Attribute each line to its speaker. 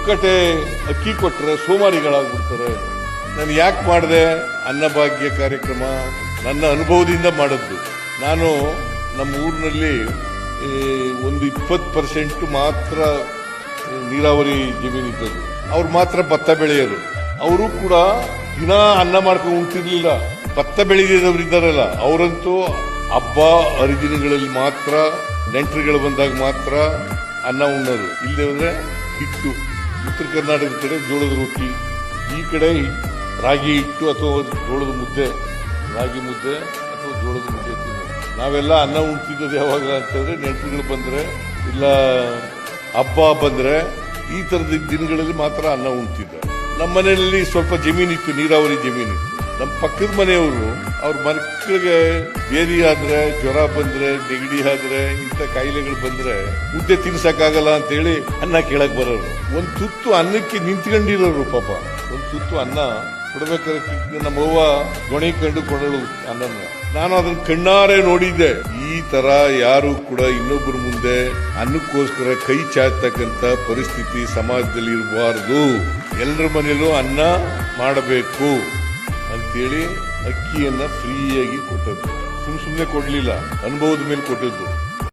Speaker 1: ಪುಕ್ಕಟೆ ಅಕ್ಕಿ ಕೊಟ್ಟರೆ ಸೋಮಾರಿಗಳಾಗ್ಬಿಡ್ತಾರೆ. ನಾನು ಯಾಕೆ ಮಾಡಿದೆ? ಅನ್ನಭಾಗ್ಯ ಕಾರ್ಯಕ್ರಮ ನನ್ನ ಅನುಭವದಿಂದ ಮಾಡದ್ದು. ನಾನು ನಮ್ಮ ಊರಿನಲ್ಲಿ ಒಂದು 20% ಮಾತ್ರ ನೀರಾವರಿ ಜಮೀನಿದ್ದದ್ದು. ಅವ್ರು ಮಾತ್ರ ಭತ್ತ ಬೆಳೆಯೋರು. ಅವರು ಕೂಡ ದಿನ ಅನ್ನ ಮಾಡ್ಕೊಂಡು ಉಂಟಿರ್ಲಿಲ್ಲ. ಭತ್ತ ಬೆಳೆದಿದ್ದವರಿದ್ದಾರಲ್ಲ ಅವರಂತೂ ಹಬ್ಬ ಹರಿದಿನಗಳಲ್ಲಿ ಮಾತ್ರ, ನೆಂಟರುಗಳು ಬಂದಾಗ ಮಾತ್ರ ಅನ್ನ ಉಣ್ಣೋರು. ಇಲ್ಲದೆ ಹೋದ್ರೆ ಹಿಟ್ಟು. ಉತ್ತರ ಕರ್ನಾಟಕದ ಕಡೆ ಜೋಳದ ರೊಟ್ಟಿ, ಈ ಕಡೆ ರಾಗಿ ಹಿಟ್ಟು ಅಥವಾ ಜೋಳದ ಮುದ್ದೆ, ರಾಗಿ ಮುದ್ದೆ ಅಥವಾ ಜೋಳದ ಮುದ್ದೆ ತಿನ್ನೋದು. ನಾವೆಲ್ಲ ಅನ್ನ ಉಣ್ತಿದ್ದದ್ದು ಯಾವಾಗ ಅಂತಂದ್ರೆ ನೆಂಟರುಗಳು ಬಂದ್ರೆ ಇಲ್ಲ ಹಬ್ಬ ಬಂದ್ರೆ ಈ ತರದ ದಿನಗಳಲ್ಲಿ ಮಾತ್ರ ಅನ್ನ ಉಣ್ತಿದ್ದ. ನಮ್ಮ ಮನೆಯಲ್ಲಿ ಸ್ವಲ್ಪ ಜಮೀನಿತ್ತು, ನೀರಾವರಿ ಜಮೀನಿತ್ತು. ನಮ್ಮ ಪಕ್ಕದ ಮನೆಯವರು ಅವ್ರ ಮಕ್ಕಳಿಗೆ ಬೇದಿ ಆದ್ರೆ, ಜ್ವರ ಬಂದ್ರೆ, ನೆಗಡಿ ಆದ್ರೆ, ಇಂಥ ಕಾಯಿಲೆಗಳು ಬಂದ್ರೆ ಮುದ್ದೆ ತಿನ್ಸಕ್ಕಾಗಲ್ಲ ಅಂತ ಹೇಳಿ ಅನ್ನ ಕೇಳಕ್ ಬರೋರು. ಒಂದ್ ತುತ್ತು ಅನ್ನಕ್ಕೆ ನಿಂತ್ಕೊಂಡಿರೋರು ಪಾಪ. ಒಂದ್ ತುತ್ತು ಅನ್ನ ಕೊಡ್ಬೇಕಾದ್ರೆ ನಮ್ಮವ್ವ ಗೊಣೆ ಕಂಡು ಕೊಡಲು ಅನ್ನನ. ನಾನು ಅದನ್ನ ಕಣ್ಣಾರೆ ನೋಡಿದ್ದೆ. ಈ ತರ ಯಾರು ಕೂಡ ಇನ್ನೊಬ್ಬರ ಮುಂದೆ ಅನ್ನಕ್ಕೋಸ್ಕರ ಕೈ ಚಾಚತಕ್ಕಂತ ಪರಿಸ್ಥಿತಿ ಸಮಾಜದಲ್ಲಿ ಇರಬಾರದು. ಎಲ್ಲರ ಮನೆಯಲ್ಲೂ ಅನ್ನ ಮಾಡಬೇಕು ಅಂತೇಳಿ ಅಕ್ಕಿಯನ್ನ ಫ್ರೀಯಾಗಿ ಕೊಟ್ಟದ್ದು. ಸುಮ್ಮನೆ ಕೊಡ್ಲಿಲ್ಲ, ಅನುಭವದ ಮೇಲೆ ಕೊಟ್ಟದ್ದು.